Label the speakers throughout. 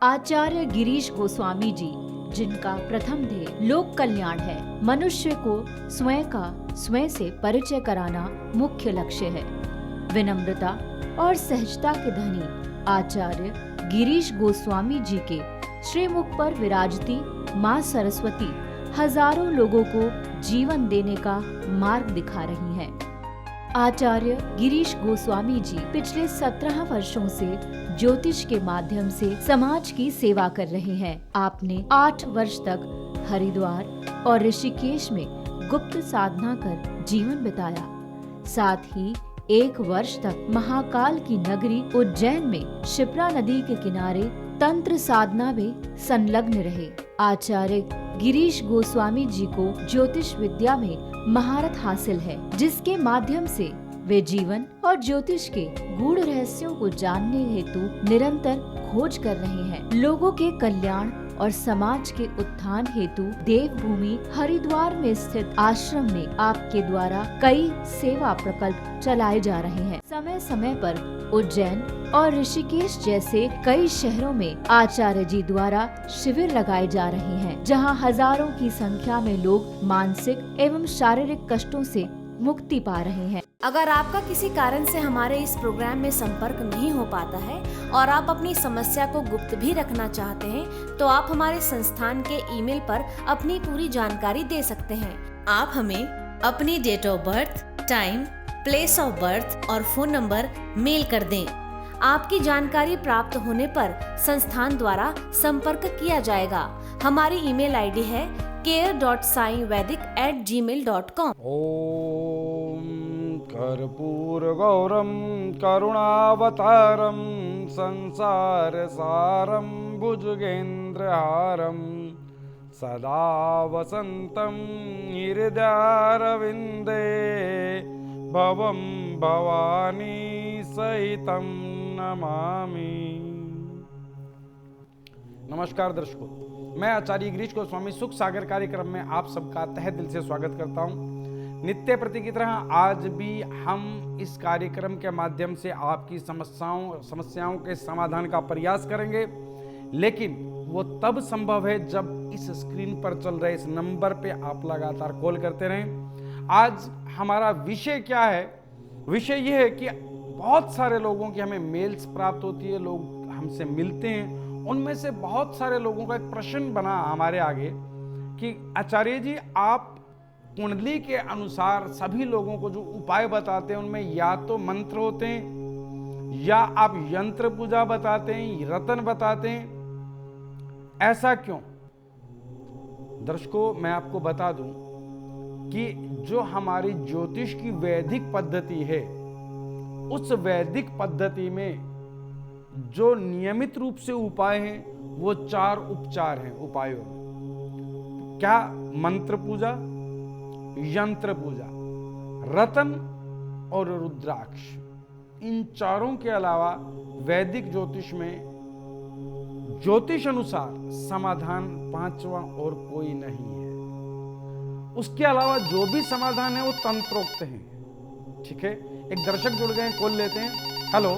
Speaker 1: आचार्य गिरीश गोस्वामी जी, जिनका प्रथम ध्येय लोक कल्याण है, मनुष्य को स्वयं से परिचय कराना मुख्य लक्ष्य है। विनम्रता और सहजता के धनी आचार्य गिरीश गोस्वामी जी के श्रीमुख पर विराजती माँ सरस्वती हजारों लोगों को जीवन देने का मार्ग दिखा रही हैं। आचार्य गिरीश गोस्वामी जी पिछले 17 वर्षों से ज्योतिष के माध्यम से समाज की सेवा कर रहे हैं। आपने 8 वर्ष तक हरिद्वार और ऋषिकेश में गुप्त साधना कर जीवन बिताया। साथ ही 1 वर्ष तक महाकाल की नगरी उज्जैन में शिप्रा नदी के किनारे तंत्र साधना में संलग्न रहे। आचार्य गिरीश गोस्वामी जी को ज्योतिष विद्या में महारत हासिल है, जिसके माध्यम से वे जीवन और ज्योतिष के गूढ़ रहस्यों को जानने हेतु निरंतर खोज कर रहे हैं। लोगों के कल्याण और समाज के उत्थान हेतु देवभूमि हरिद्वार में स्थित आश्रम में आपके द्वारा कई सेवा प्रकल्प चलाए जा रहे हैं। समय समय पर उज्जैन और ऋषिकेश जैसे कई शहरों में आचार्य जी द्वारा शिविर लगाए जा रहे हैं, जहां हजारों की संख्या में लोग मानसिक एवं शारीरिक कष्टों से मुक्ति पा रहे हैं।
Speaker 2: अगर आपका किसी कारण से हमारे इस प्रोग्राम में संपर्क नहीं हो पाता है और आप अपनी समस्या को गुप्त भी रखना चाहते हैं, तो आप हमारे संस्थान के ईमेल पर अपनी पूरी जानकारी दे सकते हैं। आप हमें अपनी date of birth, time, place of birth और फोन नंबर मेल कर दें। आपकी जानकारी प्राप्त होने पर संस्थान द्वारा संपर्क किया जाएगा। हमारी ईमेल आईडी है care.saivedic@gmail.com।
Speaker 3: ओम कर्पूरगौरम करुणावतारम संसार सारम भुजगेन्द्रहारम सदा वसंतम हृदयारविंदे भवम भवानी सहितम नमामि। नमस्कार दर्शकों, मैं आचार्य गिरीश गोस्वामी सुख सागर कार्यक्रम में आप सबका तहे दिल से स्वागत करता हूं। नित्य प्रति की तरह आज भी हम इस कार्यक्रम के माध्यम से आपकी समस्याओं के समाधान का प्रयास करेंगे, लेकिन वो तब संभव है जब इस स्क्रीन पर चल रहे इस नंबर पे आप लगातार कॉल करते रहें। आज हमारा विषय क्या है? विषय ये है कि बहुत सारे लोगों की हमें मेल्स प्राप्त होती है, लोग हमसे मिलते हैं, उनमें से बहुत सारे लोगों का एक प्रश्न बना हमारे आगे कि आचार्य जी, आप कुंडली के अनुसार सभी लोगों को जो उपाय बताते हैं उनमें या तो मंत्र होते हैं या आप यंत्र पूजा बताते हैं, रतन बताते हैं, ऐसा क्यों? दर्शकों, मैं आपको बता दूं कि जो हमारी ज्योतिष की वैदिक पद्धति है, उस वैदिक पद्धति में जो नियमित रूप से उपाय हैं वो 4 उपचार हैं। उपायों में क्या? मंत्र पूजा, यंत्र पूजा, रतन और रुद्राक्ष। इन चारों के अलावा वैदिक ज्योतिष में ज्योतिष अनुसार समाधान 5वां और कोई नहीं है। उसके अलावा जो भी समाधान है वो तंत्रोक्त है। ठीक है, एक दर्शक जुड़ गए, कॉल लेते हैं। हेलो,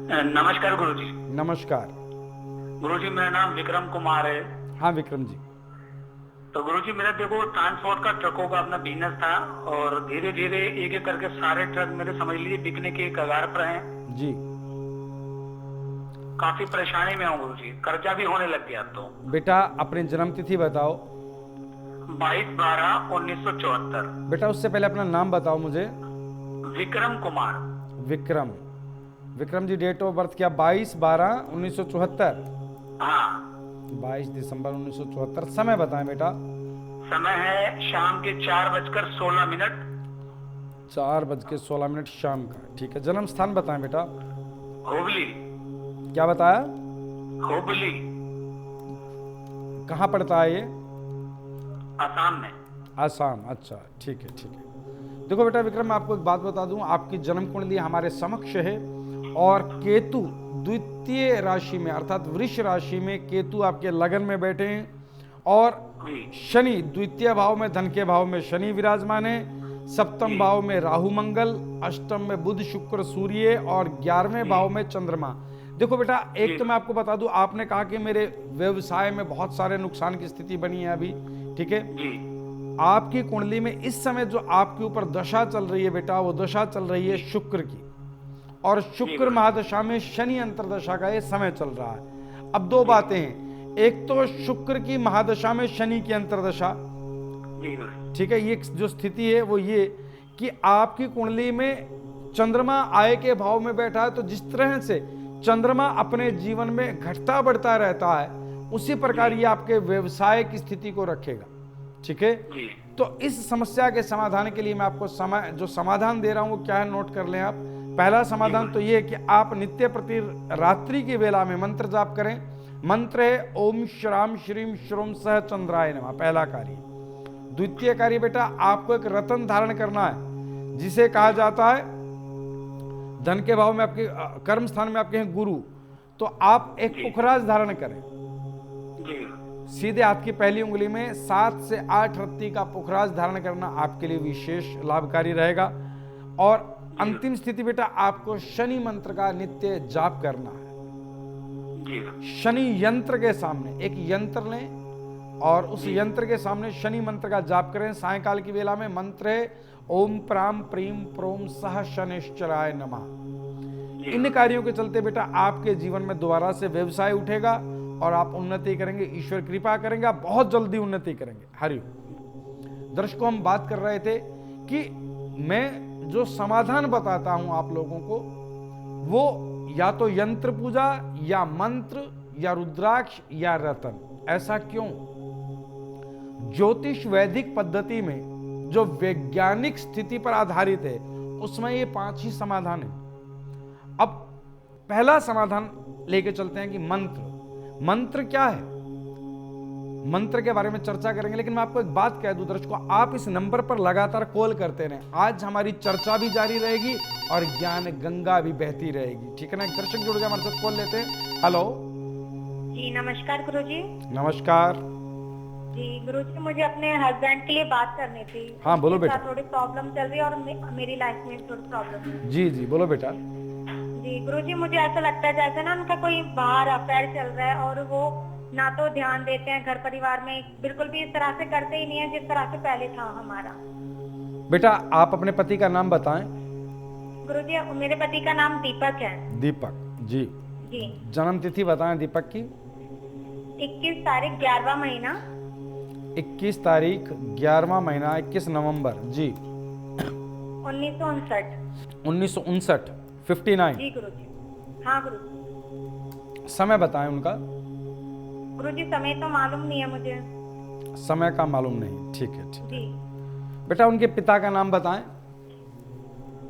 Speaker 4: नमस्कार गुरुजी।
Speaker 3: नमस्कार
Speaker 4: गुरुजी, मेरा नाम विक्रम कुमार है।
Speaker 3: हाँ विक्रम जी।
Speaker 4: तो गुरुजी, मेरा देखो ट्रांसपोर्ट का ट्रकों का अपना बिजनेस था और धीरे धीरे एक एक करके सारे ट्रक मेरे समझ लीजिए बिकने के कगार पर हैं
Speaker 3: जी।
Speaker 4: काफी परेशानी में हूँ गुरुजी, कर्जा भी होने लग गया। तो
Speaker 3: बेटा अपनी जन्म तिथि बताओ।
Speaker 4: 22/12/1974।
Speaker 3: बेटा उससे पहले अपना नाम बताओ मुझे।
Speaker 4: Vikram Kumar.
Speaker 3: Vikram ji, date of birth क्या? 22/12/1974।
Speaker 4: हाँ,
Speaker 3: 22 दिसंबर 1974। समय बताएं बेटा।
Speaker 4: समय है शाम के 4:16।
Speaker 3: 4:16 शाम का। ठीक है, जन्म स्थान बताएं बेटा।
Speaker 4: हुबली।
Speaker 3: क्या बताया?
Speaker 4: हुबली,
Speaker 3: कहाँ पड़ता है ये?
Speaker 4: असम में।
Speaker 3: आसाम। अच्छा, ठीक है ठीक है। देखो बेटा विक्रम, मैं आपको एक बात बता दूं, आपकी जन्म कुंडली हमारे समक्ष है और केतु द्वितीय राशि में अर्थात वृष राशि में केतु आपके लगन में बैठे हैं और शनि द्वितीय भाव में, धन के भाव में शनि विराजमान है, सप्तम भाव में राहु मंगल, अष्टम में बुध शुक्र सूर्य और 11वें भाव में चंद्रमा। देखो बेटा, एक तो मैं आपको बता दूं, आपने कहा कि मेरे व्यवसाय में बहुत सारे नुकसान की स्थिति बनी है अभी, ठीक है।
Speaker 4: जी
Speaker 3: आपकी कुंडली में इस समय जो आपके ऊपर दशा चल रही है बेटा, वो दशा चल रही है शुक्र की, और शुक्र महादशा में शनि अंतरदशा का ये समय चल रहा है। अब दो बातें हैं, एक तो शुक्र की महादशा में शनि की अंतरदशा,
Speaker 4: जी गुरुजी।
Speaker 3: ठीक है। ये जो स्थिति है वो ये कि आपकी कुंडली में चंद्रमा आय के भाव में बैठा है, तो जिस तरह से चंद्रमा अपने जीवन में घटता बढ़ता रहता है, उसी प्रकार ये आपके व्यवसाय की स्थिति को रखेगा, ठीक है।
Speaker 4: जी
Speaker 3: तो इस समस्या के समाधान के लिए मैं आपको जो समाधान दे रहा हूं वो क्या है, नोट कर लें आप। पहला समाधान तो ये है कि आप नित्य प्रति रात्रि की वेला में मंत्र जाप करें। मंत्र है ओम श्राम श्रीम श्रोम सह चंद्राय नमः, पहला कार्य। द्वितीय कार्य बेटा, आपको एक रत्न धारण करना है, जिसे कहा जाता है धन के भाव में आपके कर्म स्थान में आपके हैं गुरु, तो आप एक पुखराज धारण करें।
Speaker 4: जी
Speaker 3: सीधे हाथ की पहली उंगली में 7 से 8 रत्ती का पुखराज धारण करना आपके लिए विशेष लाभकारी रहेगा। और अंतिम स्थिति बेटा, आपको शनि मंत्र का नित्य जाप करना है।
Speaker 4: जी
Speaker 3: शनि यंत्र के सामने एक यंत्र लें और उस यंत्र के सामने शनि मंत्र का जाप करें। सायंकाल की वेला में मंत्र है ओम प्राम प्रीम प्रोम सह शनिश्चराय नमः। इन कार्यों के चलते बेटा आपके जीवन में दोबारा से व्यवसाय उठेगा और आप उन्नति करेंगे, ईश्वर कृपा करेंगे, आप बहुत जल्दी उन्नति करेंगे। हरिओम। दर्शकों, हम बात कर रहे थे कि मैं जो समाधान बताता हूं आप लोगों को, वो या तो यंत्र पूजा या मंत्र या रुद्राक्ष या रतन। ऐसा क्यों? ज्योतिष वैदिक पद्धति में जो वैज्ञानिक स्थिति पर आधारित है, उसमें ये 5 ही समाधान है। अब पहला समाधान लेके चलते हैं कि मंत्र। मंत्र क्या है, मंत्र के बारे में चर्चा करेंगे, लेकिन मैं आपको एक बात कह दूं दर्शकों, आप इस नंबर पर लगातार कॉल करते रहें। आज हमारी चर्चा भी जारी रहेगी और ज्ञान गंगा भी बहती रहेगी, ठीक है ना। एक दर्शक जुड़ गया हमारे साथ, कॉल लेते हैं। हेलो
Speaker 5: जी नमस्कार गुरुजी।
Speaker 3: नमस्कार।
Speaker 5: जी गुरुजी, मुझे अपने हस्बैंड के लिए बात करनी थी।
Speaker 3: हाँ, बोलो
Speaker 5: उनके
Speaker 3: बेटा।
Speaker 5: साथ थोड़ी प्रॉब्लम चल रही है और मेरी लाइफ में थोड़ी प्रॉब्लम है।
Speaker 3: जी जी बोलो बेटा।
Speaker 5: जी गुरुजी, मुझे ऐसा लगता है जैसे ना उनका कोई बाहर अफेयर चल रहा है और वो ना तो ध्यान देते हैं घर परिवार में, बिल्कुल भी इस तरह से करते ही नहीं है जिस तरह से पहले था हमारा।
Speaker 3: बेटा आप अपने पति का नाम बताएं।
Speaker 5: गुरुजी, मेरे पति का नाम दीपक है।
Speaker 3: दीपक जी।
Speaker 5: जी।
Speaker 3: जन्म तिथि बताएं दीपक की।
Speaker 5: 21 तारीख 11वां महीना।
Speaker 3: 21 तारीख 11वां महीना 21 नवंबर जी।
Speaker 5: 1959।
Speaker 3: 1959 59।
Speaker 5: जी गुरुजी। हाँ गुरुजी।
Speaker 3: समय बताएं उनका।
Speaker 5: गुरुजी समय तो मालूम नहीं है मुझे।
Speaker 3: समय का मालूम नहीं, ठीक है ठीक।
Speaker 5: जी।
Speaker 3: बेटा उनके पिता का नाम बताएं।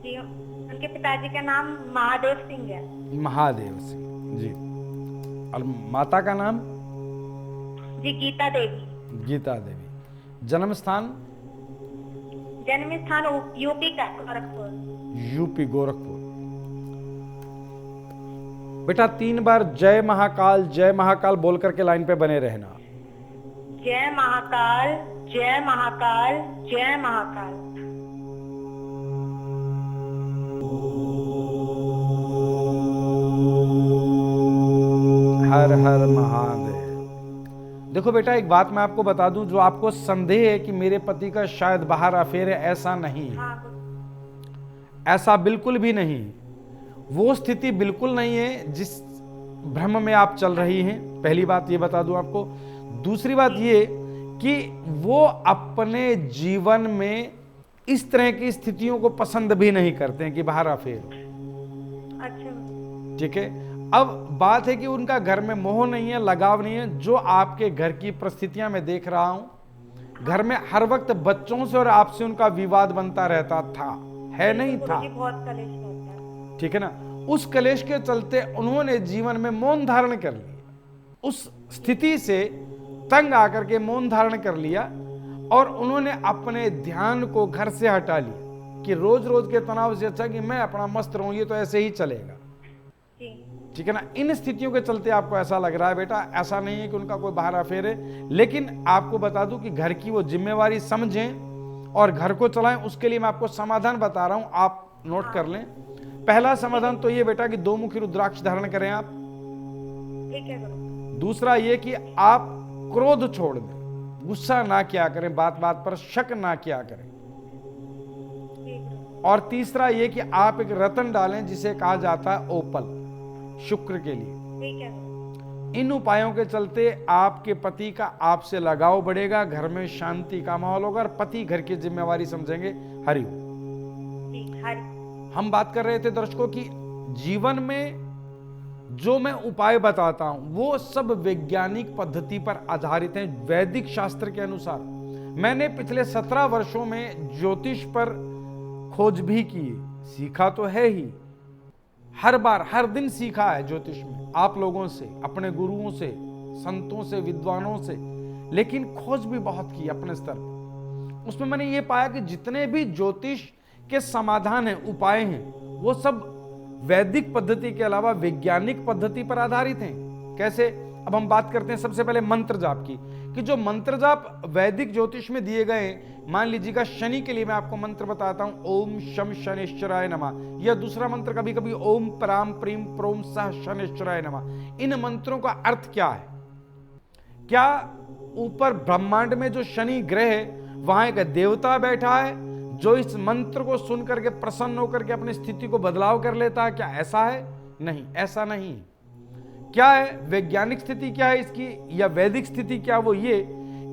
Speaker 5: जी, उनके पिताजी का नाम महादेव सिंह है।
Speaker 3: महादेव सिंह जी। और माता का नाम?
Speaker 5: जी गीता देवी।
Speaker 3: गीता देवी। जन्म स्थान?
Speaker 5: जन्म स्थान यूपी का गोरखपुर।
Speaker 3: यूपी गोरखपुर। बेटा 3 बार जय महाकाल बोल करके लाइन पे बने रहना।
Speaker 5: जय महाकाल जय महाकाल जय महाकाल।
Speaker 3: हर हर महादेव। देखो बेटा एक बात मैं आपको बता दूं, जो आपको संदेह है कि मेरे पति का शायद बाहर अफेयर है, ऐसा नहीं है।
Speaker 5: हाँ,
Speaker 3: ऐसा बिल्कुल भी नहीं। वो स्थिति बिल्कुल नहीं है जिस भ्रम में आप चल रही हैं। पहली बात ये बता दूं आपको। दूसरी बात ये कि वो अपने जीवन में इस तरह की स्थितियों को पसंद भी नहीं करते हैं कि बाहर अफेयर हो।
Speaker 5: अच्छा।
Speaker 3: ठीक है। अब बात है कि उनका घर में मोह नहीं है, लगाव नहीं है। जो आपके घर की परिस्थितियां मैं देख रहा हूं, घर में हर वक्त बच्चों से और आपसे उनका विवाद बनता रहता था, है नहीं था?
Speaker 5: बहुत कलेश होता है।
Speaker 3: ठीक है ना। उस कलेश के चलते उन्होंने जीवन में मौन धारण कर लिया। उस स्थिति से तंग आकर के मौन धारण कर लिया और उन्होंने अपने ध्यान को घर से हटा लिया कि रोज रोज के तनाव से अच्छा कि मैं अपना मस्त रहूं, ये तो ऐसे ही चलेगा। ठीक है ना। इन स्थितियों के चलते आपको ऐसा लग रहा है बेटा। ऐसा नहीं है कि उनका कोई बाहर अफेयर है, लेकिन आपको बता दूं कि घर की वो जिम्मेवारी समझें और घर को चलाएं। उसके लिए मैं आपको समाधान बता रहा हूं, आप नोट कर लें। पहला समाधान तो ये बेटा कि 2 मुखी रुद्राक्ष धारण करें आप।
Speaker 5: ठीक है गुरु।
Speaker 3: दूसरा ये कि आप क्रोध छोड़ दें, गुस्सा ना किया करें, बात बात पर शक ना किया करें।
Speaker 5: ठीक गुरु।
Speaker 3: और तीसरा ये कि आप एक रत्न डालें जिसे कहा जाता है ओपल, शुक्र के लिए।
Speaker 5: ठीक है गुरु।
Speaker 3: इन उपायों के चलते आपके पति का आपसे लगाव बढ़ेगा, घर में शांति का माहौल होगा और पति घर की जिम्मेवारी समझेंगे। हरि ओम।
Speaker 5: ठीक हरि।
Speaker 3: हम बात कर रहे थे दर्शकों की जीवन में जो मैं उपाय बताता हूं वो सब वैज्ञानिक पद्धति पर आधारित हैं, वैदिक शास्त्र के अनुसार। मैंने पिछले 17 वर्षों में ज्योतिष पर खोज भी की, सीखा तो है ही, हर बार हर दिन सीखा है ज्योतिष में, आप लोगों से, अपने गुरुओं से, संतों से, विद्वानों से, लेकिन खोज भी बहुत की अपने स्तर पर। उसमें मैंने ये पाया कि जितने भी ज्योतिष के समाधान हैं, उपाय हैं, वो सब वैदिक पद्धति के अलावा वैज्ञानिक पद्धति पर आधारित हैं। कैसे? अब हम बात करते हैं सबसे पहले मंत्र जाप की, कि जो मंत्र जाप वैदिक ज्योतिष में दिए गए, मान लीजिएगा शनि के लिए मैं आपको मंत्र बताता हूं, ओम शम शनिश्चराय नमः, या दूसरा मंत्र कभी कभी ओम पराम प्रीम प्रोम सह शनिश्चराय नमः। इन मंत्रों का अर्थ क्या है? क्या ऊपर ब्रह्मांड में जो शनि ग्रह है वहां एक देवता बैठा है जो इस मंत्र को सुन करके प्रसन्न होकर के अपनी स्थिति को बदलाव कर लेता है? क्या ऐसा है? नहीं, ऐसा नहीं। क्या है वैज्ञानिक स्थिति, क्या है इसकी, या वैदिक स्थिति क्या? वो ये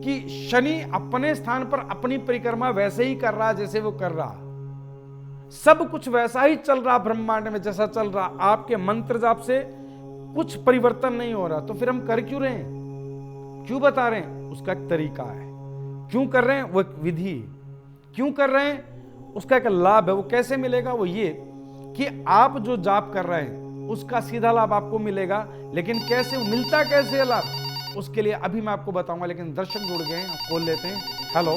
Speaker 3: कि शनि अपने स्थान पर अपनी परिक्रमा वैसे ही कर रहा जैसे वो कर रहा, सब कुछ वैसा ही चल रहा ब्रह्मांड में जैसा चल रहा। आपके मंत्र जाप से कुछ परिवर्तन नहीं हो रहा, तो फिर हम कर क्यों रहे हैं, क्यों बता रहे हैं? उसका एक तरीका है, क्यों कर रहे हैं वो एक विधि है, क्यों कर रहे हैं उसका एक लाभ है। वो कैसे मिलेगा? वो ये कि आप जो जाप कर रहे हैं उसका सीधा लाभ आपको मिलेगा, लेकिन कैसे मिलता, कैसे है लाभ, उसके लिए अभी मैं आपको बताऊंगा। लेकिन दर्शक जुड़ गए हैं, खोल लेते हैं। हेलो।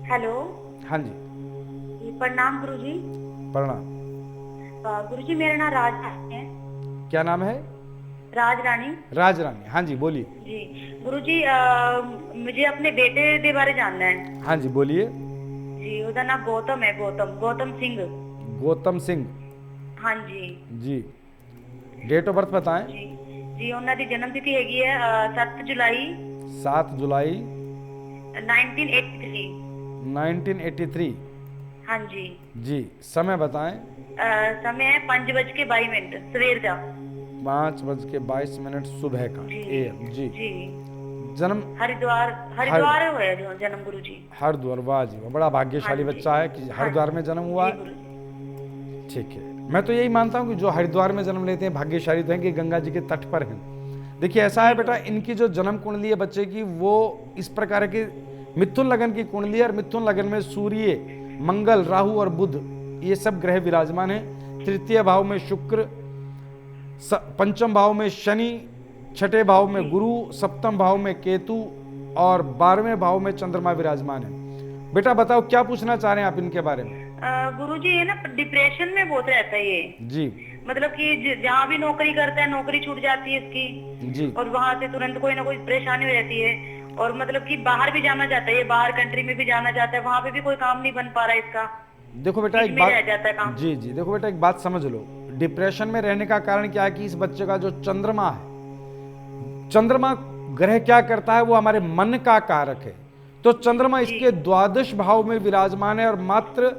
Speaker 5: हेलो।
Speaker 3: हाँ जी।
Speaker 5: प्रणाम गुरुजी।
Speaker 3: प्रणाम।
Speaker 5: गुरुजी मेरा नाम राज रानी है।
Speaker 3: क्या नाम है?
Speaker 5: राज रानी।
Speaker 3: राज रानी, हाँ जी बोलिए।
Speaker 5: जी गुरुजी, मुझे अपने बेटे के बारे जानना है।
Speaker 3: हाँ जी बोलिए।
Speaker 5: जी उसका नाम गौतम है, गौतम सिंह।
Speaker 3: गौतम सिंह।
Speaker 5: हाँ जी।
Speaker 3: जी डेट ऑफ बर्थ बताएं।
Speaker 5: जी उन्होंने जन्म तिथि हैगी है 7 जुलाई
Speaker 3: 7 जुलाई
Speaker 5: 1983।
Speaker 3: 1983।
Speaker 5: हाँ जी।
Speaker 3: जी समय बताएं।
Speaker 5: समय है 5:22 सवेर का।
Speaker 3: 5:22 सुबह का AM। जी।
Speaker 5: जी
Speaker 3: जन्म
Speaker 5: हरिद्वार हुआ है जो जन्म गुरुजी।
Speaker 3: हरिद्वार, वाह जी वाह, बड़ा भाग्यशाली
Speaker 5: हाँ जी।
Speaker 3: बच्चा है कि हरिद्वार में जन्म हुआ
Speaker 5: जी
Speaker 3: है।
Speaker 5: गुरुजी।
Speaker 3: ठीक है, मैं तो यही मानता हूँ कि जो हरिद्वार में जन्म लेते हैं भाग्यशाली तो हैं कि गंगा जी के तट पर हैं। देखिए ऐसा है बेटा, इनकी जो जन्म कुंडली है बच्चे की वो इस प्रकार की मिथुन लगन की कुंडली है, और मिथुन लगन में सूर्य, मंगल, राहु और बुध ये सब ग्रह विराजमान है। तृतीय भाव में शुक्र, पंचम भाव में शनि, छठे भाव में गुरु, सप्तम भाव में केतु और 12वें भाव में चंद्रमा विराजमान है। बेटा बताओ क्या पूछना चाह रहे हैं आप इनके बारे में?
Speaker 5: गुरुजी ये ना डिप्रेशन में बहुत रहता है ये।
Speaker 3: जी।
Speaker 5: मतलब कि जहाँ भी नौकरी करता है नौकरी छूट जाती है इसकी
Speaker 3: जी।
Speaker 5: और वहाँ से तुरंत कोई ना कोई परेशानी हो जाती है, और मतलब कि बाहर भी जाना चाहता है, ये बाहर कंट्री में भी जाना चाहता है, वहाँ पे भी कोई काम नहीं बन पा रहा है इसका।
Speaker 3: देखो बेटा एक
Speaker 5: रह जाता है
Speaker 3: बात,
Speaker 5: काम।
Speaker 3: जी जी देखो बेटा एक बात समझ लो, डिप्रेशन में रहने का कारण क्या है कि इस बच्चे का जो चंद्रमा है, चंद्रमा ग्रह क्या करता है, वो हमारे मन का कारक है। तो चंद्रमा इसके द्वादश भाव में विराजमान है और मात्र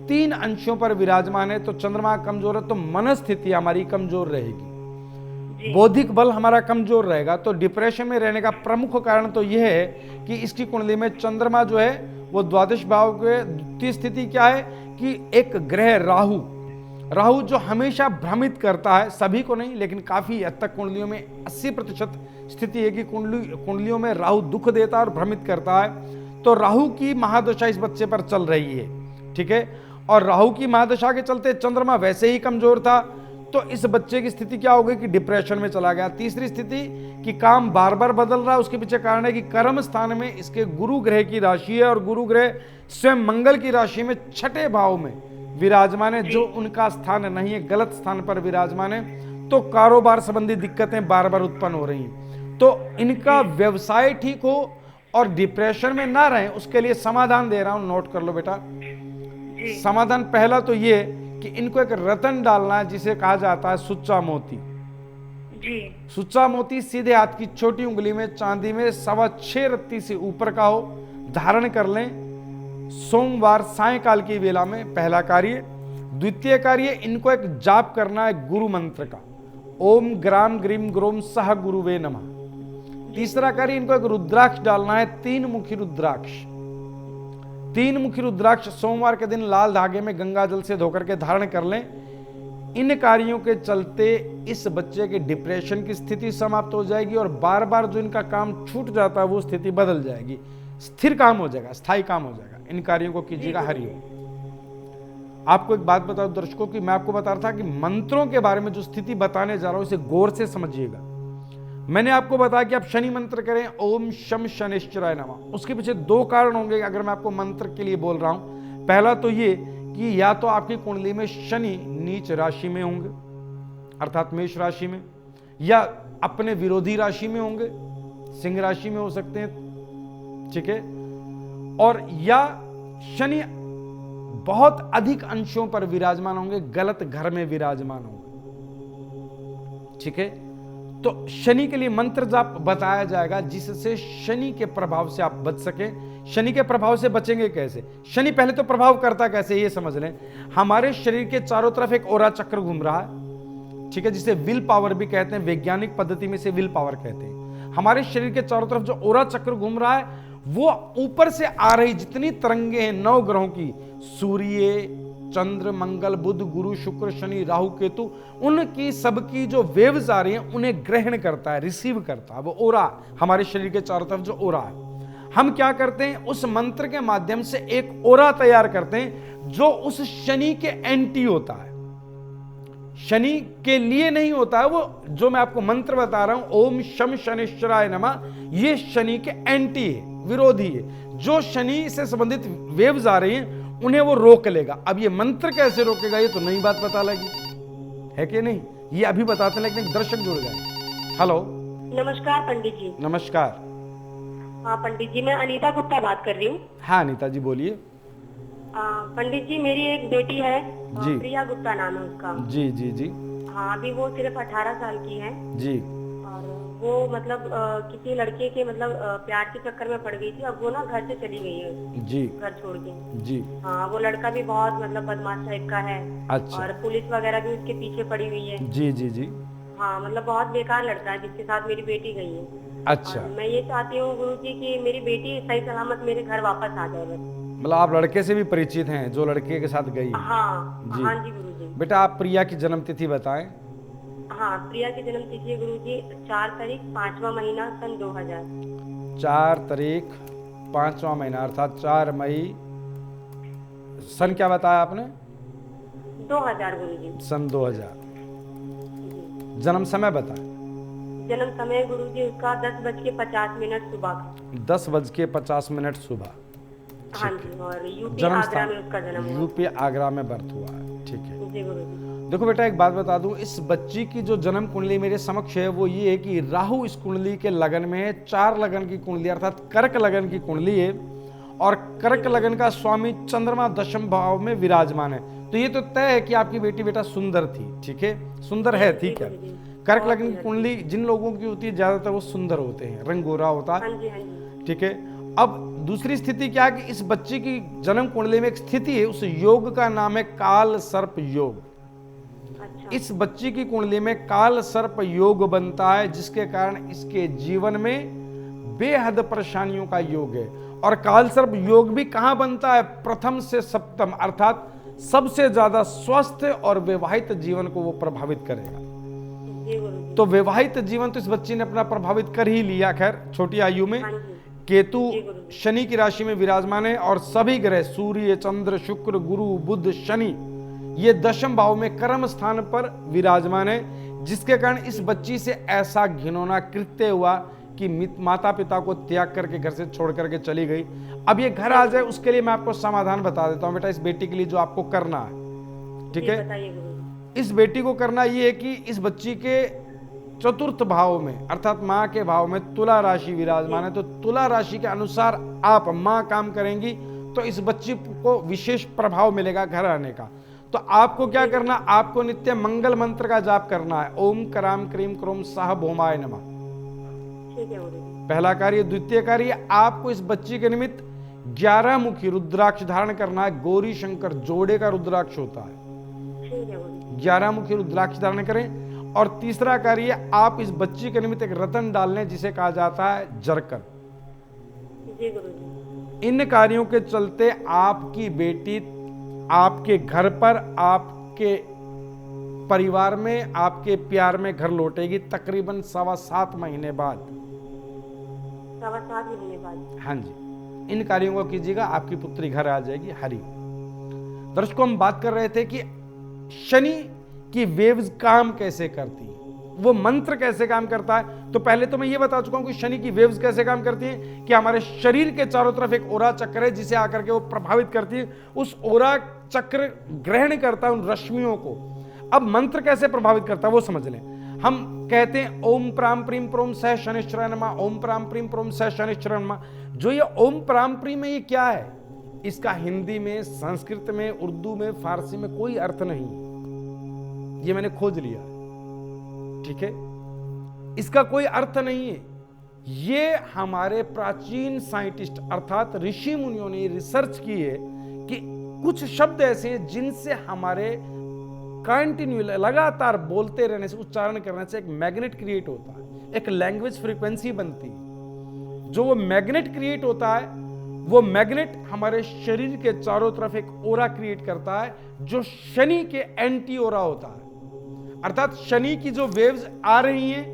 Speaker 3: 3 अंशों पर विराजमान है। तो चंद्रमा कमजोर है तो मन स्थिति हमारी कमजोर रहेगी, बौद्धिक बल हमारा कमजोर रहेगा। तो डिप्रेशन में रहने का प्रमुख कारण तो यह है कि इसकी कुंडली में चंद्रमा जो है वो द्वादश भाव के द्वितीय स्थिति क्या है कि एक ग्रह राहु जो हमेशा भ्रमित करता है, सभी को नहीं लेकिन काफी हद तक कुंडलियों में 80% स्थिति है कि कुंडलियों में राहु दुख देता है और भ्रमित करता है। तो राहु की महादशा इस बच्चे पर चल रही है, ठीक है। और राहु की महादशा के चलते चंद्रमा वैसे ही कमजोर था, तो इस बच्चे की स्थिति क्या हो गई कि डिप्रेशन में चला गया। तीसरी स्थिति कि काम बार बार बदल रहा है, उसके पीछे कारण है कि कर्म स्थान में इसके गुरु ग्रह की राशि है और गुरु ग्रह स्वयं मंगल की राशि में छठे भाव में विराजमान है, जो उनका स्थान नहीं है, गलत स्थान पर विराजमान है। तो कारोबार संबंधी दिक्कतें बार बार उत्पन्न हो रही हैं। तो इनका व्यवसाय ठीक हो और डिप्रेशन में ना रहे, उसके लिए समाधान दे रहा हूं, नोट कर लो बेटा। समाधान पहला तो ये कि इनको एक रतन डालना है जिसे कहा जाता है सुच्चा मोती।
Speaker 5: जी।
Speaker 3: सुच्चा मोती सीधे हाथ की छोटी उंगली में चांदी में 6.25 रत्ती से ऊपर का हो, धारण कर लें सोमवार सायकाल की वेला में, पहला कार्य। द्वितीय कार्य, इनको एक जाप करना है गुरु मंत्र का, ओम ग्राम ग्रीम ग्रोम सह गुरुवे नमः। तीसरा कार्य, इनको एक रुद्राक्ष डालना है, 3 मुखी रुद्राक्ष। 3 मुखी रुद्राक्ष सोमवार के दिन लाल धागे में गंगा जल से धोकर के धारण कर लें। इन कार्यों के चलते इस बच्चे के डिप्रेशन की स्थिति समाप्त हो जाएगी और बार बार जो इनका काम छूट जाता है वो स्थिति बदल जाएगी, स्थिर काम हो जाएगा, स्थायी काम हो जाएगा। इन कार्यों को कीजिएगा। हरिओम। आपको एक बात बताऊं दर्शकों की, मैं आपको बता रहा था कि मंत्रों के बारे में जो स्थिति बताने जा रहा हूं इसे गौर से समझिएगा। मैंने आपको बताया कि आप शनि मंत्र करें, ओम शम शनिश्चराय नमः। उसके पीछे 2 कारण होंगे अगर मैं आपको मंत्र के लिए बोल रहा हूं। पहला तो ये कि या तो आपकी कुंडली में शनि नीच राशि में होंगे, अर्थात मेष राशि में, या अपने विरोधी राशि में होंगे, सिंह राशि में हो सकते हैं, ठीक है, और या शनि बहुत अधिक अंशों पर विराजमान होंगे, गलत घर में विराजमान होंगे, ठीक है। तो शनि के लिए मंत्र जाप बताया जाएगा जिससे शनि के प्रभाव से आप बच सकें। शनि के प्रभाव से बचेंगे कैसे? शनि पहले तो प्रभाव करता कैसे ये समझ लें। हमारे शरीर के चारों तरफ एक ओरा चक्र घूम रहा है, ठीक है, जिसे विल पावर भी कहते हैं, वैज्ञानिक पद्धति में से विल पावर कहते हैं। हमारे शरीर के चारों तरफ जो ओरा चक्र घूम रहा है वो ऊपर से आ रही जितनी तरंगे हैं 9 ग्रहों की, सूर्य, चंद्र, मंगल, बुध, गुरु, शुक्र, शनि, राहु, केतु, उनकी सबकी जो वेव्स आ रही हैं उन्हें ग्रहण करता है, रिसीव करता है। वो ओरा, हमारे शरीर के चारों तरफ जो ओरा है, हम क्या करते हैं उस मंत्र के माध्यम से एक ओरा तैयार करते हैं जो उस शनि के एंटी होता है, शनि के लिए नहीं होता है। वो जो मैं आपको मंत्र बता रहा हूं, ओम शम शनिश्चराय नमः, ये शनि के एंटी है, विरोधी है। जो शनि से संबंधित वेव्स आ रही हैं उन्हें वो रोक लेगा। अब ये मंत्र कैसे रोकेगा ये तो नई बात पता लगी है कि नहीं, ये अभी बताते हैं, लेकिन एक दर्शक जुड़ गए। हेलो,
Speaker 5: नमस्कार पंडित जी।
Speaker 3: नमस्कार।
Speaker 5: हाँ पंडित जी, मैं अनीता गुप्ता बात कर रही हूँ।
Speaker 3: हाँ अनीता जी बोलिए।
Speaker 5: पंडित जी, मेरी एक बेटी है,
Speaker 3: जी।
Speaker 5: प्रिया गुप्ता नाम है उसका।
Speaker 3: जी जी जी।
Speaker 5: हाँ, अभी वो सिर्फ 18 साल की है
Speaker 3: जी।
Speaker 5: और वो मतलब किसी लड़के के मतलब प्यार के चक्कर में पड़ गई थी। अब वो ना घर से चली गई है,
Speaker 3: जी,
Speaker 5: घर छोड़ के।
Speaker 3: जी।
Speaker 5: हाँ, वो लड़का भी बहुत मतलब बदमाश टाइप का है।
Speaker 3: अच्छा।
Speaker 5: और पुलिस वगैरह भी उसके पीछे पड़ी हुई है।
Speaker 3: जी जी जी।
Speaker 5: हाँ, मतलब बहुत बेकार लड़का है जिसके साथ मेरी बेटी गई है।
Speaker 3: अच्छा।
Speaker 5: और मैं ये चाहती हूँ गुरुजी कि मेरी बेटी सही सलामत मेरे घर वापस आ जाए बस।
Speaker 3: मतलब आप लड़के से भी परिचित हैं जो लड़के के साथ गई?
Speaker 5: हाँ
Speaker 3: जी।
Speaker 5: हाँ जी गुरुजी।
Speaker 3: बेटा आप प्रिया की जन्म तिथि बताएं।
Speaker 5: हाँ, प्रिया की जन्म तिथि है गुरुजी 4 तारीख 5वां महीना सन 2000।
Speaker 3: 4 तारीख 5वां महीना अर्थात 4 मई सन क्या बताया आपने?
Speaker 5: 2000 गुरुजी।
Speaker 3: सन 2000। जन्म समय बताएं।
Speaker 5: जन्म समय गुरुजी उसका 10:50 सुबह का।
Speaker 3: 10:50 सुबह।
Speaker 5: हाँ जी, और यूपी
Speaker 3: जन्म
Speaker 5: आगरा
Speaker 3: स्थान
Speaker 5: में उसका जन्म हुआ।
Speaker 3: यूपी आगरा में बर्थ हुआ है, ठीक है।
Speaker 5: जी गुरुजी।
Speaker 3: देखो बेटा एक बात बता दूं, इस बच्ची की जो जन्म कुंडली मेरे समक्ष है वो ये है कि राहु इस कुंडली के लगन में है। 4 लगन की कुंडली अर्थात कर्क लगन की कुंडली है और कर्क लगन का स्वामी चंद्रमा 10वें भाव में विराजमान है। तो ये तो तय है कि आपकी बेटी बेटा सुंदर थी, ठीक है, सुंदर है, ठीक है। कर्क लगन की कुंडली जिन लोगों की होती है ज्यादातर वो सुंदर होते हैं, रंग गोरा होता है,
Speaker 5: हाँ जी हाँ जी।
Speaker 3: ठीक है। अब दूसरी स्थिति क्या है कि इस बच्ची की जन्म कुंडली में एक स्थिति है, उस योग का नाम है काल सर्प योग।
Speaker 5: अच्छा।
Speaker 3: इस बच्ची की कुंडली में काल सर्प योग बनता है जिसके कारण इसके जीवन में बेहद परेशानियों का योग है। और काल सर्प योग भी कहां बनता है? प्रथम से सप्तम अर्थात सबसे ज्यादा स्वस्थ और विवाहित जीवन को वो प्रभावित करेगा।
Speaker 5: जी गुरुजी।
Speaker 3: तो विवाहित जीवन तो इस बच्ची ने अपना प्रभावित कर ही लिया, खैर छोटी आयु में।
Speaker 5: हाँ जी।
Speaker 3: केतु
Speaker 5: जी गुरुजी।
Speaker 3: शनि की राशि में विराजमान है और सभी ग्रह सूर्य, चंद्र, शुक्र, गुरु, बुध, शनि ये 10वें भाव में कर्म स्थान पर विराजमान है, जिसके कारण इस बच्ची से ऐसा घिनौना कृत्य हुआ कि माता पिता को त्याग करके घर से छोड़ करके चली गई। अब ये घर आ जाए उसके लिए मैं आपको समाधान बता देता हूं बेटा। इस बेटी के लिए जो आपको करना है, ठीक है,
Speaker 5: बताइए गुरुजी।
Speaker 3: इस बेटी को करना ये है कि इस बच्ची के 4th भाव में अर्थात माँ के भाव में तुला राशि विराजमान है। तो तुला राशि के अनुसार आप माँ काम करेंगी तो इस बच्ची को विशेष प्रभाव मिलेगा घर आने का। तो आपको क्या करना, आपको नित्य मंगल मंत्र का जाप करना है। ओम कराम क्रीम क्रोम साह भौमाय नमः।
Speaker 5: ठीक है गुरुजी।
Speaker 3: पहला कार्य। द्वितीय कार्य, आपको इस बच्ची के निमित्त 11 मुखी रुद्राक्ष धारण करना है। गौरी शंकर जोड़े का रुद्राक्ष होता है।
Speaker 5: ठीक है गुरुजी।
Speaker 3: 11 मुखी रुद्राक्ष धारण करें। और तीसरा कार्य, आप इस बच्ची के निमित्त एक रतन डालने, जिसे कहा जाता है जरकन।
Speaker 5: जी गुरुजी।
Speaker 3: इन कार्यों के चलते आपकी बेटी आपके घर पर, आपके परिवार में, आपके प्यार में घर लौटेगी तकरीबन 7.25 महीने बाद।
Speaker 5: 7.25 महीने बाद।
Speaker 3: हाँ जी, इन कार्यों को कीजिएगा, आपकी पुत्री घर आ जाएगी। हरि। दर्शकों, हम बात कर रहे थे कि शनि की वेव्स काम कैसे करती हैं, वो मंत्र कैसे काम करता है। तो पहले तो मैं ये बता चुका हूं कि शनि की वेव्स कैसे काम करती हैं, कि हमारे शरीर के चारों तरफ एक ओरा चक्र है, जिसे आकर के वो प्रभावित करती है। उस ओरा चक्र ग्रहण करता है उन रश्मियों को। अब मंत्र कैसे प्रभावित करता है वो समझ लें। हम कहते हैं ओम प्राम प्रीम प्रोम सह शनिश्चराय नमः, ओम प्राम प्रीम प्रोम सह शनिश्चराय नमः। जो ये ओम प्राम प्रीम है, ये क्या है? इसका हिंदी में, संस्कृत में, उर्दू में, फारसी में कोई अर्थ नहीं। ये मैंने खोज लिया, ठीक है। इसका कोई अर्थ नहीं है। ये हमारे प्राचीन साइंटिस्ट अर्थात ऋषि मुनियों ने रिसर्च की है कि कुछ शब्द ऐसे हैं जिनसे हमारे कंटिन्यू लगातार बोलते रहने से, उच्चारण करने से एक मैग्नेट क्रिएट होता है, एक लैंग्वेज फ्रीक्वेंसी बनती है। जो वो मैग्नेट क्रिएट होता है, वो मैग्नेट हमारे शरीर के चारों तरफ एक ओरा क्रिएट करता है, जो शनि के एंटी ओरा होता है। अर्थात शनि की जो वेव्स आ रही हैं,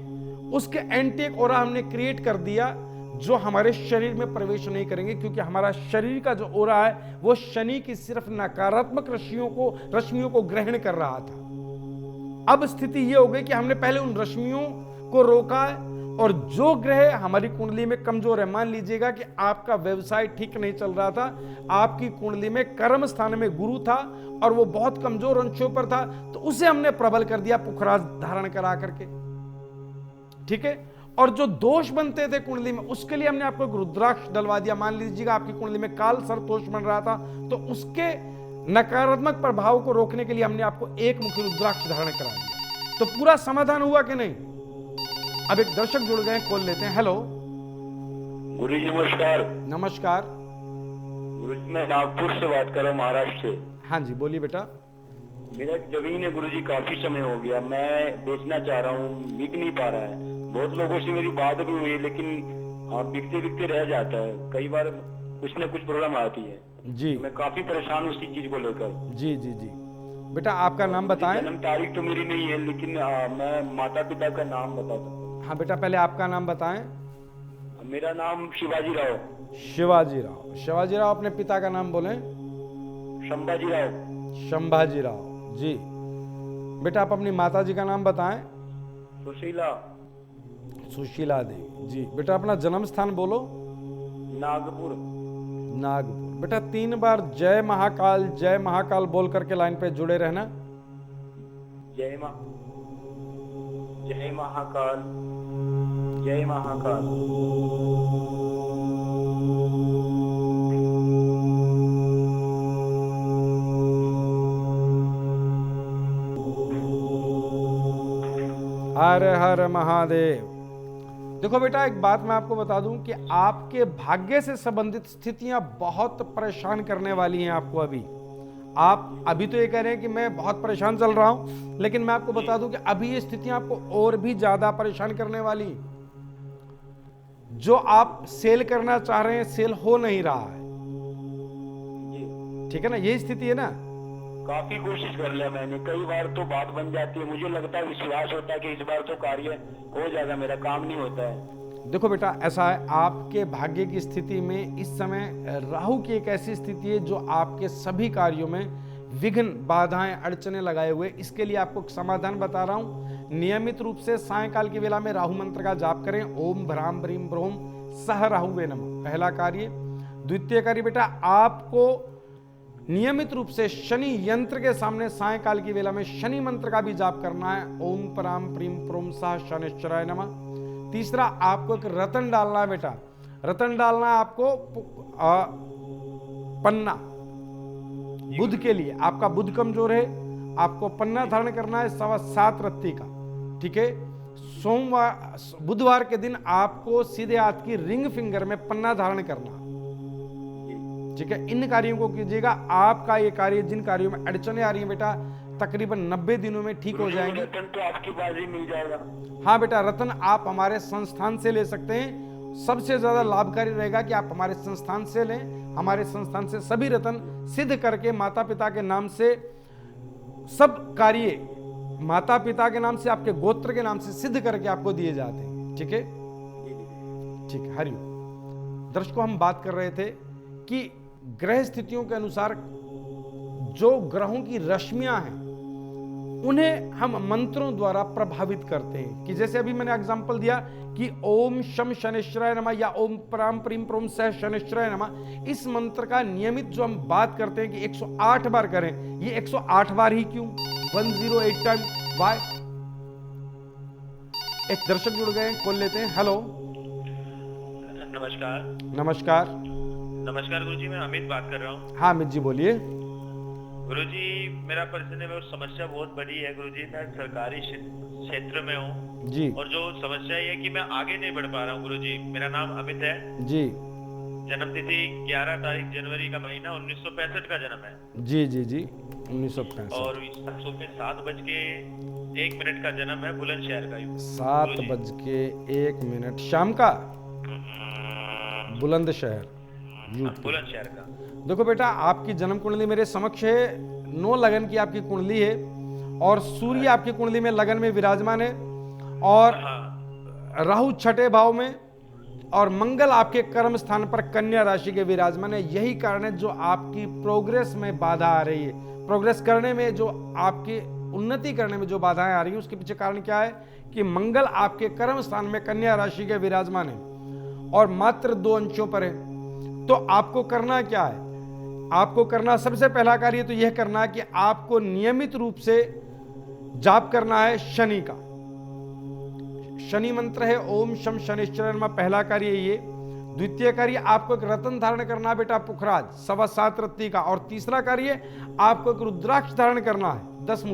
Speaker 3: उसके एंटी एक ओरा हमने क्रिएट कर दिया, जो हमारे शरीर में प्रवेश नहीं करेंगे, क्योंकि हमारा शरीर का जो ओरा है वो शनि की सिर्फ नकारात्मक रश्मियों को ग्रहण कर रहा था। अब स्थिति ये हो गई कि हमने पहले उन रश्मियों को रोका है, और जो ग्रह हमारी कुंडली में कमजोर है, मान लीजिएगा कि आपका व्यवसाय ठीक नहीं चल रहा था, आपकी कुंडली में कर्म स्थान में गुरु था और वो बहुत कमजोर अंशों पर था, तो उसे हमने प्रबल कर दिया पुखराज धारण करा करके, ठीक है। और जो दोष बनते थे कुंडली में, उसके लिए हमने आपको रुद्राक्ष डलवा दिया। मान लीजिएगा आपकी कुंडली में काल सर्प दोष बन रहा था, तो उसके नकारात्मक प्रभाव को रोकने के लिए हमने आपको एक मुखी रुद्राक्ष धारण करा दिया। तो पूरा समाधान हुआ कि नहीं? अब एक दर्शक जुड़ गए, कॉल लेते हैं। हेलो
Speaker 4: गुरुजी नमस्कार।
Speaker 3: नमस्कार।
Speaker 4: गुरुजी मैं नागपुर से बात कर रहा हूँ, महाराष्ट्र से।
Speaker 3: हाँ जी, बोलिए बेटा।
Speaker 4: मेरा जमीन है गुरुजी, काफी समय हो गया, मैं बेचना चाह रहा हूँ, बिक नहीं पा रहा है। बहुत लोगों से मेरी बात भी हुई, लेकिन बिकते बिकते रह जाता है। कई बार कुछ न कुछ प्रॉब्लम आती है
Speaker 3: जी।
Speaker 4: मैं काफी परेशान हूँ उसी चीज को लेकर।
Speaker 3: जी जी जी। बेटा आपका नाम बताएं।
Speaker 4: जन्म तारीख तो मेरी नहीं है, लेकिन मैं माता पिता का नाम बता सकता हूँ।
Speaker 3: हाँ बेटा, पहले आपका नाम बताएं।
Speaker 4: मेरा नाम शिवाजी राव।
Speaker 3: शिवाजी राव। शिवाजी राव, अपने पिता का नाम बोलें।
Speaker 4: संभाजी राव।
Speaker 3: संभाजी राव जी। बेटा आप अपनी माता जी का नाम बताएं।
Speaker 4: सुशीला।
Speaker 3: सुशीला देवी जी। बेटा अपना जन्म स्थान बोलो।
Speaker 4: नागपुर।
Speaker 3: नागपुर। बेटा 3 बार जय महाकाल बोल करके लाइन पे जुड़े रहना।
Speaker 4: जय महाकाल, जय महाकाल।
Speaker 3: हर हर महादेव। देखो बेटा, एक बात मैं आपको बता दूं कि आपके भाग्य से संबंधित स्थितियां बहुत परेशान करने वाली हैं आपको। आप अभी तो ये कह रहे हैं कि मैं बहुत परेशान चल रहा हूं, लेकिन मैं आपको बता दूं कि अभी ये स्थितियां आपको और भी ज्यादा परेशान करने वाली। जो आप सेल करना चाह रहे हैं, सेल हो नहीं रहा है, ठीक है ना? यही स्थिति है ना?
Speaker 4: काफी कोशिश कर लिया मैंने, कई बार तो बात बन जाती है, मुझे लगता है, विश्वास होता है कि इस बार तो कार्य हो जाएगा, मेरा काम नहीं होता है।
Speaker 3: देखो बेटा, ऐसा है, आपके भाग्य की स्थिति में इस समय राहु की एक ऐसी स्थिति है जो आपके सभी कार्यों में विघ्न, बाधाएं, अड़चने लगाए हुए। इसके लिए आपको समाधान बता रहा हूं। नियमित रूप से सायंकाल की वेला में राहु मंत्र का जाप करें। ओम भ्राम भ्रीम ब्रोम सह राहुवे नमः, पहला कार्य। द्वितीय कार्य बेटा, आपको नियमित रूप से शनि यंत्र के सामने सायंकाल की वेला में शनि मंत्र का भी जाप करना है। ओम पराम प्रीम प्रोम सह शनिश्चराय नमः। तीसरा, आपको एक रतन डालना है बेटा। रतन डालना है आपको पन्ना, बुध के लिए आपका बुध कमजोर है, आपको पन्ना धारण करना है 7.25 रत्ती का, ठीक है। सोमवार बुधवार के दिन आपको सीधे हाथ की रिंग फिंगर में पन्ना धारण करना, ठीक है। इन कार्यों को कीजिएगा। आपका ये कार्य, जिन कार्यों में अड़चने आ रही हैं बेटा, तकरीबन 90 दिनों में ठीक हो जाएंगे।
Speaker 4: रतन तो आपके पास ही मिल जाएगा?
Speaker 3: हाँ बेटा, रतन आप हमारे संस्थान से ले सकते हैं। सबसे ज्यादा लाभकारी रहेगा कि आप हमारे संस्थान से लें। हमारे संस्थान से सभी रतन सिद्ध करके माता पिता के नाम से, सब कार्य माता पिता के नाम से, आपके गोत्र के नाम से सिद्ध करके आपको दिए जाते हैं, ठीक है। ठीक है, हरिओम। दर्शकों, हम बात कर रहे थे कि ग्रह स्थितियों के अनुसार जो ग्रहों की रश्मियां हैं उन्हें हम मंत्रों द्वारा प्रभावित करते हैं। कि जैसे अभी मैंने एग्जांपल दिया कि ओम शम शनिश्चराय नमः या ओम प्राम प्रीम प्रोम सह शनिश्चराय नमः, इस मंत्र का नियमित जो हम बात करते हैं कि 108 बार करें, ये 108 बार ही क्यों? 108 टाइम, वाई? एक दर्शक जुड़ गए, खोल लेते हैं। हेलो,
Speaker 6: नमस्कार।
Speaker 3: नमस्कार।
Speaker 6: नमस्कार गुरुजी, मैं अमित बात कर रहा हूँ।
Speaker 3: हाँ अमित जी बोलिए।
Speaker 6: गुरुजी, मेरा परिस्थिति में समस्या बहुत बड़ी है गुरुजी। मैं सरकारी क्षेत्र में हूँ
Speaker 3: जी,
Speaker 6: और जो समस्या ये है कि मैं आगे नहीं बढ़ पा रहा हूँ गुरुजी। मेरा नाम अमित है
Speaker 3: जी
Speaker 6: जन्म तिथि 11 तारीख जनवरी का महीना 1965 का जन्म है।
Speaker 3: जी जी जी 1965।
Speaker 6: और सुबह 7:01 का जन्म है बुलंदशहर का।
Speaker 3: 7:01 शाम का बुलंदशहर यूपी।
Speaker 6: बुलंदशहर का।
Speaker 3: देखो बेटा, आपकी जन्म कुंडली मेरे समक्ष है। 9 लगन की आपकी कुंडली है और सूर्य आपकी कुंडली में लगन में विराजमान है और राहु छठे भाव में और मंगल आपके कर्म स्थान पर कन्या राशि के विराजमान है। यही कारण है जो आपकी प्रोग्रेस में बाधा आ रही है। प्रोग्रेस करने में, जो आपकी उन्नति करने में जो बाधाएं आ रही है, उसके पीछे कारण क्या है कि मंगल आपके कर्म स्थान में कन्या राशि के विराजमान है और मात्र 2 अंशों पर है। तो आपको करना क्या है? आपको करना, सबसे पहला कार्य तो यह करना है कि आपको नियमित रूप से जाप करना है शनि का। शनि मंत्र है ओम शम शनिश्चराय नमः, पहला कार्य ये। द्वितीय कार्य आपको एक रत्न धारण करना है बेटा, पुखराज 7.25 रत्ती का। और तीसरा कार्य आपको एक रुद्राक्ष धारण करना है, 10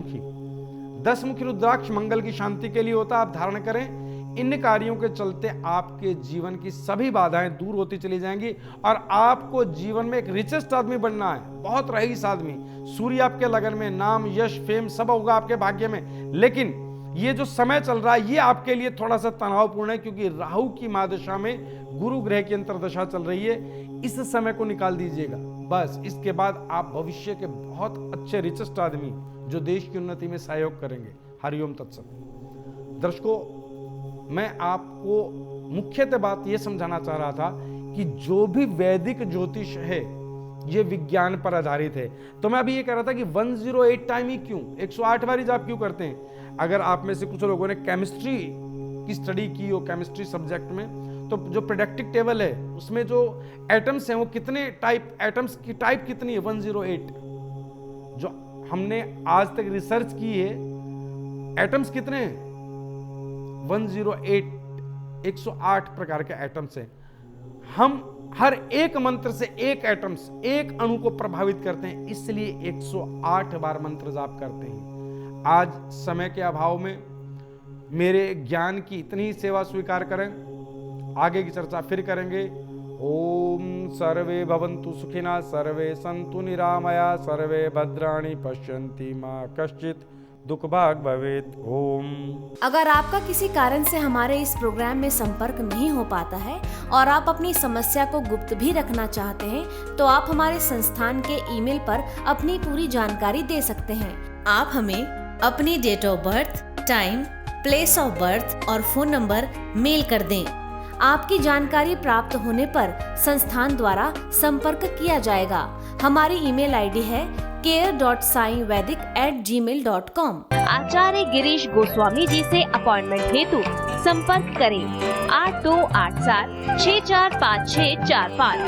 Speaker 3: मुखी रुद्राक्ष मंगल की शांति के लिए होता है, आप धारण करें। इन कार्यों के चलते आपके जीवन की सभी बाधाएं दूर होती चली जाएंगी और आपको जीवन में एक रिचेस्ट आदमी बनना है, बहुत रईस आदमी। सूर्य आपके लगन में, नाम यश फेम सब होगा आपके भाग्य में। लेकिन ये जो समय चल रहा है ये आपके लिए थोड़ा सा तनावपूर्ण है, क्योंकि राहु की महादशा में गुरु ग्रह की अंतर्दशा चल रही है। इस समय को निकाल दीजिएगा बस। इसके बाद आप भविष्य के बहुत अच्छे रिचेस्ट आदमी जो देश की उन्नति में सहयोग करेंगे। हरिओम तत्सत। दर्शकों, मैं आपको मुख्यतः बात यह समझाना चाह रहा था कि जो भी वैदिक ज्योतिष है ये विज्ञान पर आधारित है। तो मैं अभी ये कह रहा था कि 108 टाइम ही क्यों, 108 बार जाप क्यों करते हैं? अगर आप में से कुछ लोगों ने केमिस्ट्री की स्टडी की हो, केमिस्ट्री सब्जेक्ट में, तो जो प्रोडक्टिव टेबल है उसमें जो एटम्स हैं वो कितने टाइप, एटम्स की टाइप कितनी है? 108। जो हमने आज तक रिसर्च की है, एटम्स कितने हैं? 108, 108 प्रकार के एटम्स हैं। हम हर एक मंत्र से एक एटम्स, एक अणु को प्रभावित करते हैं, इसलिए 108 बार मंत्र जाप करते हैं। आज समय के अभाव में मेरे ज्ञान की इतनी ही सेवा स्वीकार करें, आगे की चर्चा फिर करेंगे। ओम सर्वे भवन्तु सुखिनः, सर्वे सन्तु निरामया, सर्वे भद्राणि पश्यन्ति मा कश्चित् दुख भाग भवेत। ओम।
Speaker 2: अगर आपका किसी कारण से हमारे इस प्रोग्राम में संपर्क नहीं हो पाता है और आप अपनी समस्या को गुप्त भी रखना चाहते हैं, तो आप हमारे संस्थान के ईमेल पर अपनी पूरी जानकारी दे सकते हैं। आप हमें अपनी date of birth, time, place of birth और फोन नंबर मेल कर दें। आपकी जानकारी प्राप्त होने पर संस्थान द्वारा संपर्क किया जाएगा। हमारी ईमेल आईडी है care.saivedic@gmail.com।
Speaker 7: आचार्य गिरीश गोस्वामी जी से अपॉइंटमेंट हेतु संपर्क करें 8287 645645।